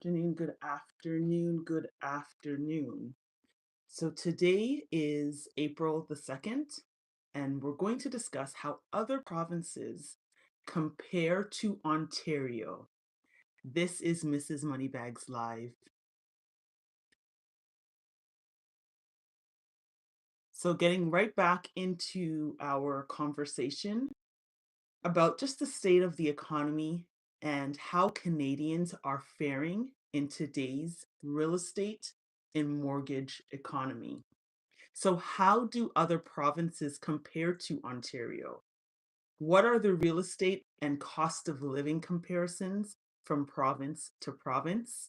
Good afternoon, good afternoon. So today is April the 2nd, and we're going to discuss how other provinces compare to Ontario. This is Mrs. Moneybags Live. So getting right back into our conversation about just the state of the economy and how Canadians are faring in today's real estate and mortgage economy. So, how do other provinces compare to Ontario? What are the real estate and cost of living comparisons from province to province?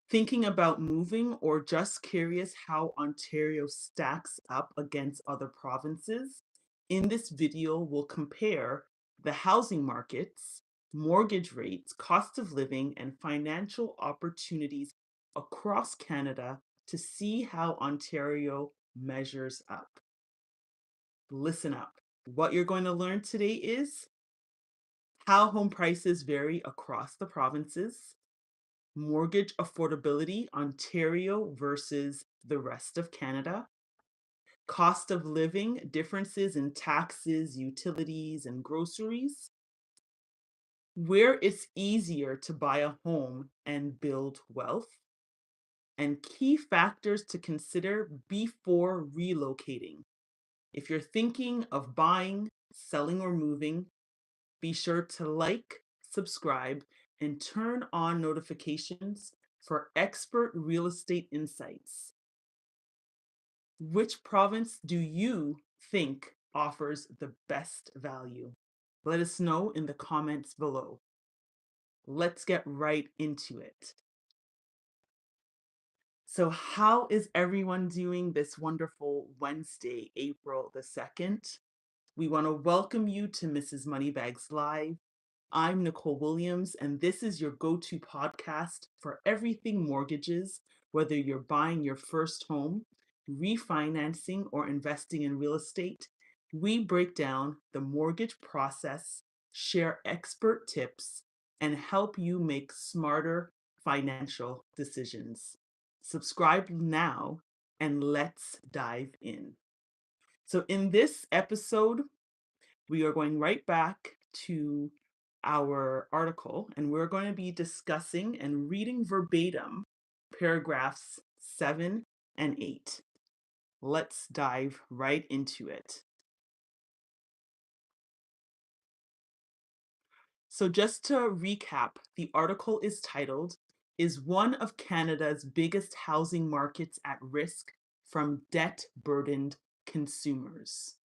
Thinking about moving or just curious how Ontario stacks up against other provinces? In this video, we'll compare the housing markets, mortgage rates, cost of living, and financial opportunities across Canada to see how Ontario measures up. Listen up. What you're going to learn today is how home prices vary across the provinces, mortgage affordability, Ontario versus the rest of Canada, cost of living, differences in taxes, utilities, and groceries, where it's easier to buy a home and build wealth, and key factors to consider before relocating. If you're thinking of buying, selling, or moving, be sure to like, subscribe, and turn on notifications for expert real estate insights. Which province do you think offers the best value? Let us know in the comments below. Let's get right into it. So, how is everyone doing this wonderful Wednesday, April the 2nd? We want to welcome you to Mrs. Moneybags Live. I'm Nicole Williams, and this is your go to podcast for everything mortgages, whether you're buying your first home, refinancing, or investing in real estate. We break down the mortgage process, share expert tips, and help you make smarter financial decisions. Subscribe now, and let's dive in. So, in this episode, we are going right back to our article, and we're going to be discussing and reading verbatim paragraphs 7 and 8. Let's dive right into it. So, just to recap, the article is titled, "Is one of Canada's biggest housing markets at risk from debt burdened consumers?"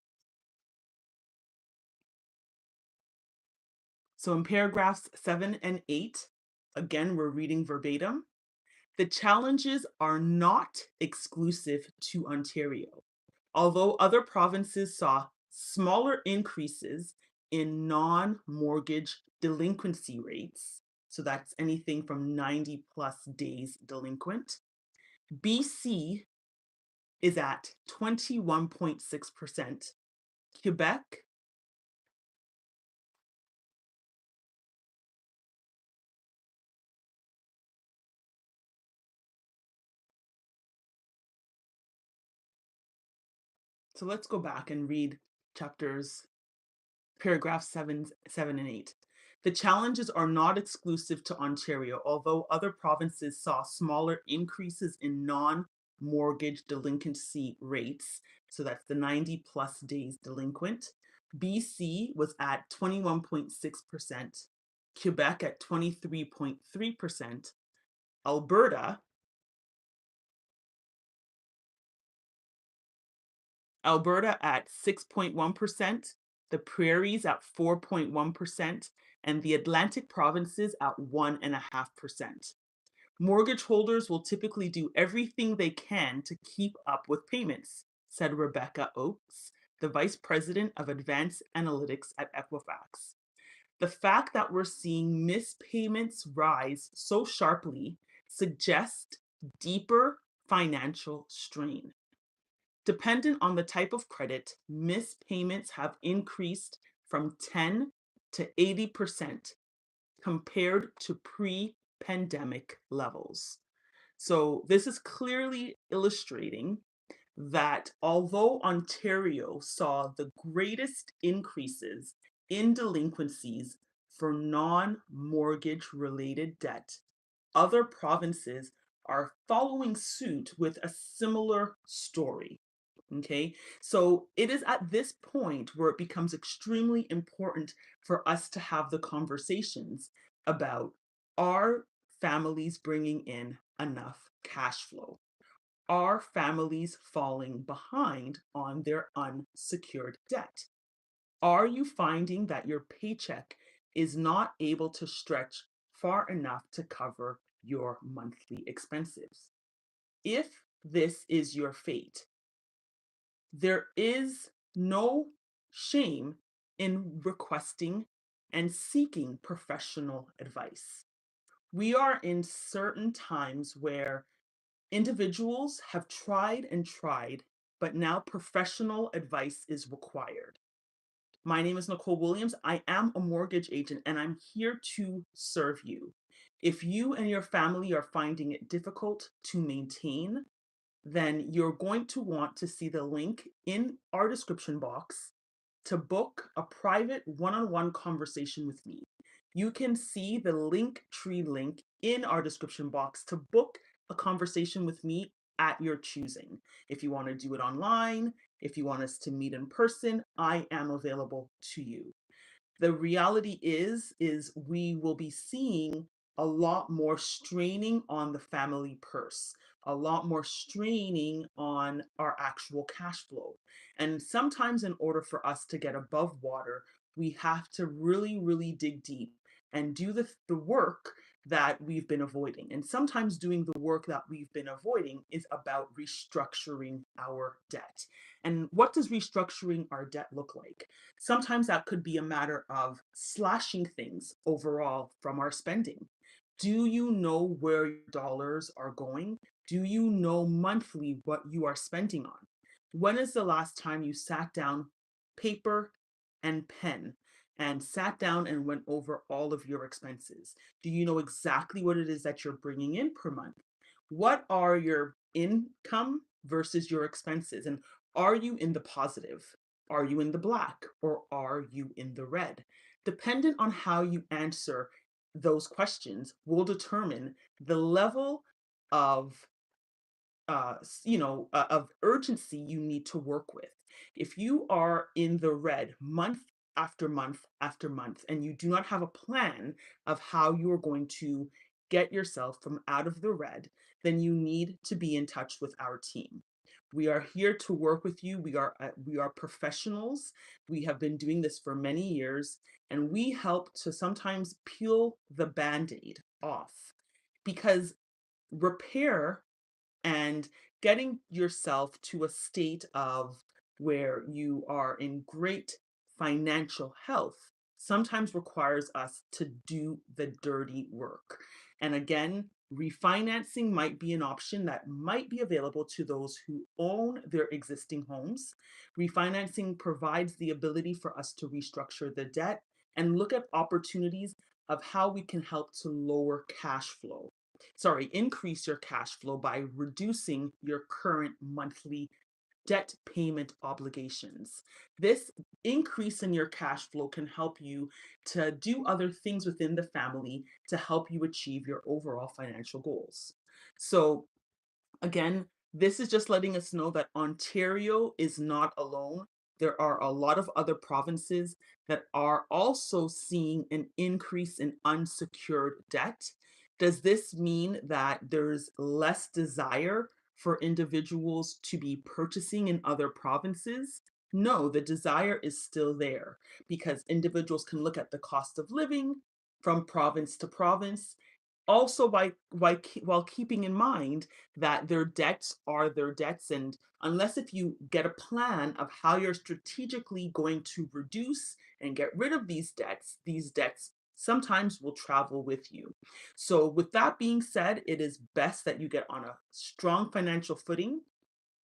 So, in paragraphs 7 and 8, again, we're reading verbatim. The challenges are not exclusive to Ontario. Although other provinces saw smaller increases in non mortgage delinquency rates, so that's anything from 90 plus days delinquent, BC is at 21.6%. Quebec, so let's go back and read chapters paragraphs 7 and 8. The challenges are not exclusive to Ontario, although other provinces saw smaller increases in non-mortgage delinquency rates. So that's the 90 plus days delinquent. BC was at 21.6%, Quebec at 23.3%, Alberta Alberta at 6.1%, the Prairies at 4.1%, and the Atlantic provinces at 1.5%. Mortgage holders will typically do everything they can to keep up with payments, said Rebecca Oakes, the Vice President of Advanced Analytics at Equifax. The fact that we're seeing missed payments rise so sharply suggests deeper financial strain. Dependent on the type of credit, missed payments have increased from 10 to 80% compared to pre pandemic levels. So, this is clearly illustrating that although Ontario saw the greatest increases in delinquencies for non mortgage related debt, other provinces are following suit with a similar story. Okay, so it is at this point where it becomes extremely important for us to have the conversations about, are families bringing in enough cash flow? Are families falling behind on their unsecured debt? Are you finding that your paycheck is not able to stretch far enough to cover your monthly expenses? If this is your fate, there is no shame in requesting and seeking professional advice. We are in certain times where individuals have tried and tried, but now professional advice is required. My name is Nicole Williams. I am a mortgage agent and I'm here to serve you. If you and your family are finding it difficult to maintain, then you're going to want to see the link in our description box to book a private one-on-one conversation with me. You can see the Linktree link in our description box to book a conversation with me at your choosing. If you want to do it online, if you want us to meet in person, I am available to you. The reality is we will be seeing a lot more straining on the family purse, a lot more straining on our actual cash flow. And sometimes in order for us to get above water, we have to really dig deep and do the work that we've been avoiding. And sometimes doing the work that we've been avoiding is about restructuring our debt. And what does restructuring our debt look like? Sometimes that could be a matter of slashing things overall from our spending. Do you know where your dollars are going? Do you know monthly what you are spending on? When is the last time you sat down, paper and pen, and sat down and went over all of your expenses? Do you know exactly what it is that you're bringing in per month? What are your income versus your expenses? And are you in the positive? Are you in the black or are you in the red? Dependent on how you answer those questions will determine the level of of urgency you need to work with. If you are in the red month after month after month and you do not have a plan of how you are going to get yourself from out of the red, then you need to be in touch with our team. We are here to work with you. We are professionals. We have been doing this for many years, and we help to sometimes peel the band-aid off, because repair and getting yourself to a state of where you are in great financial health sometimes requires us to do the dirty work. And again, refinancing might be an option that might be available to those who own their existing homes. Refinancing provides the ability for us to restructure the debt and look at opportunities of how we can help to lower cash flow, increase your cash flow by reducing your current monthly debt payment obligations. This increase in your cash flow can help you to do other things within the family to help you achieve your overall financial goals. So, again, this is just letting us know that Ontario is not alone. There are a lot of other provinces that are also seeing an increase in unsecured debt. Does this mean that there's less desire for individuals to be purchasing in other provinces? No, the desire is still there because individuals can look at the cost of living from province to province, also while keeping in mind that their debts are their debts, and unless if you get a plan of how you're strategically going to reduce and get rid of these debts sometimes will travel with you. So with that being said, it is best that you get on a strong financial footing.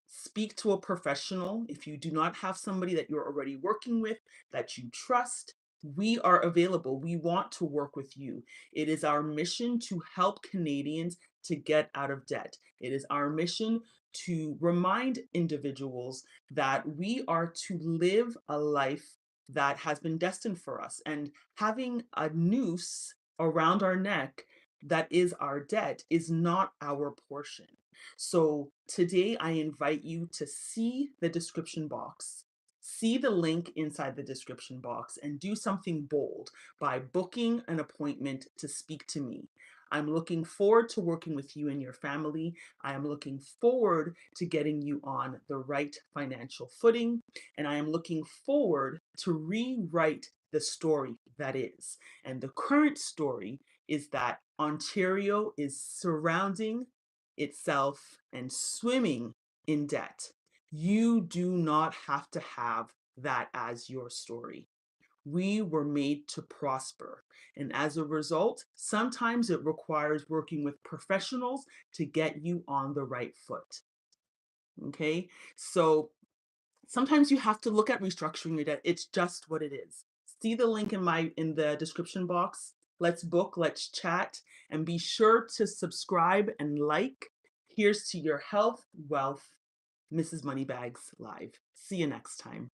Speak to a professional if you do not have somebody that you're already working with that you trust. we are available. We want to work with you. It is our mission to help Canadians to get out of debt. It is our mission to remind individuals that we are to live a life that has been destined for us. And having a noose around our neck that is our debt is not our portion. So today I invite you to see the description box. See the link inside the description box and do something bold by booking an appointment to speak to me. I'm looking forward to working with you and your family. I am looking forward to getting you on the right financial footing. And I am looking forward to rewrite the story that is. And the current story is that Ontario is surrounding itself and swimming in debt. You do not have to have that as your story. We were made to prosper. And as a result, sometimes it requires working with professionals to get you on the right foot. Okay? So sometimes you have to look at restructuring your debt. It's just what it is. See the link in the description box. Let's book, let's chat, and be sure to subscribe and like. Here's to your health, wealth, Mrs. Moneybags Live. See you next time.